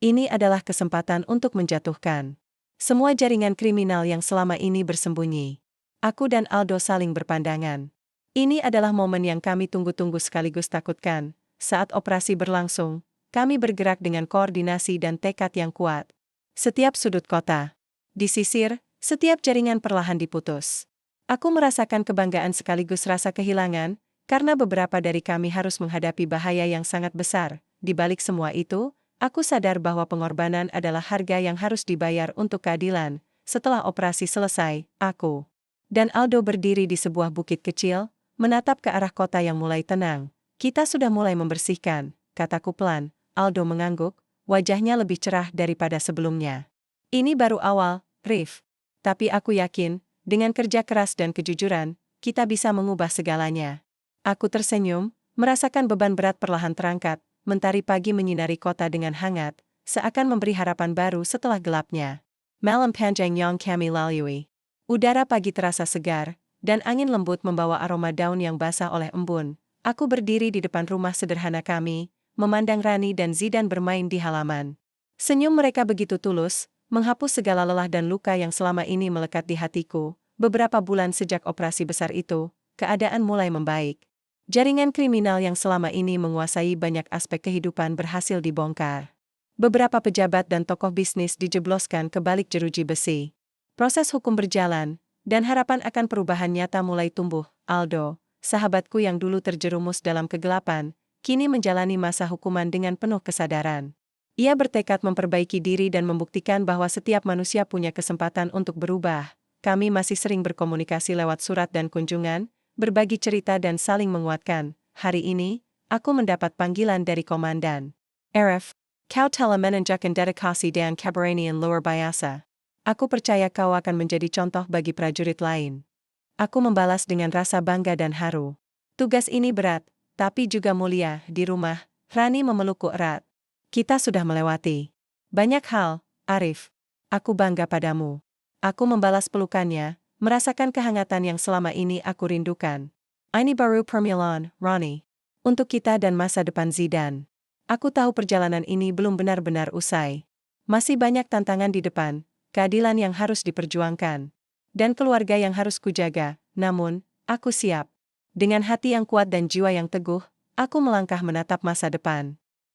Ini adalah kesempatan untuk menjatuhkan semua jaringan kriminal yang selama ini bersembunyi." Aku dan Aldo saling berpandangan. Ini adalah momen yang kami tunggu-tunggu sekaligus takutkan. Saat operasi berlangsung, kami bergerak dengan koordinasi dan tekad yang kuat. Setiap sudut kota disisir, setiap jaringan perlahan diputus. Aku merasakan kebanggaan sekaligus rasa kehilangan, karena beberapa dari kami harus menghadapi bahaya yang sangat besar. Di balik semua itu, aku sadar bahwa pengorbanan adalah harga yang harus dibayar untuk keadilan. Setelah operasi selesai, aku dan Aldo berdiri di sebuah bukit kecil, menatap ke arah kota yang mulai tenang. Kita sudah mulai membersihkan, kataku pelan. Aldo mengangguk, wajahnya lebih cerah daripada sebelumnya. Ini baru awal, Rif. Tapi aku yakin, dengan kerja keras dan kejujuran, kita bisa mengubah segalanya. Aku tersenyum, merasakan beban berat perlahan terangkat, mentari pagi menyinari kota dengan hangat, seakan memberi harapan baru setelah gelapnya. Malam panjang yang kami lalui. Udara pagi terasa segar, dan angin lembut membawa aroma daun yang basah oleh embun. Aku berdiri di depan rumah sederhana kami, memandang Rani dan Zidan bermain di halaman. Senyum mereka begitu tulus, menghapus segala lelah dan luka yang selama ini melekat di hatiku. Beberapa bulan sejak operasi besar itu, keadaan mulai membaik. Jaringan kriminal yang selama ini menguasai banyak aspek kehidupan berhasil dibongkar. Beberapa pejabat dan tokoh bisnis dijebloskan ke balik jeruji besi. Proses hukum berjalan, dan harapan akan perubahan nyata mulai tumbuh. Aldo, sahabatku yang dulu terjerumus dalam kegelapan, kini menjalani masa hukuman dengan penuh kesadaran. Ia bertekad memperbaiki diri dan membuktikan bahwa setiap manusia punya kesempatan untuk berubah. Kami masih sering berkomunikasi lewat surat dan kunjungan, berbagi cerita dan saling menguatkan. Hari ini, aku mendapat panggilan dari komandan. Arif, kau telah menunjukkan dedikasi dan keberanian luar biasa. Aku percaya kau akan menjadi contoh bagi prajurit lain. Aku membalas dengan rasa bangga dan haru. Tugas ini berat, tapi juga mulia. Di rumah, Rani memelukku erat. Kita sudah melewati banyak hal, Arif. Aku bangga padamu. Aku membalas pelukannya, merasakan kehangatan yang selama ini aku rindukan. Ini baru permilan, Rani. Untuk kita dan masa depan Zidan. Aku tahu perjalanan ini belum benar-benar usai. Masih banyak tantangan di depan, keadilan yang harus diperjuangkan, dan keluarga yang harus kujaga. Namun, aku siap. Dengan hati yang kuat dan jiwa yang teguh, aku melangkah menatap masa depan.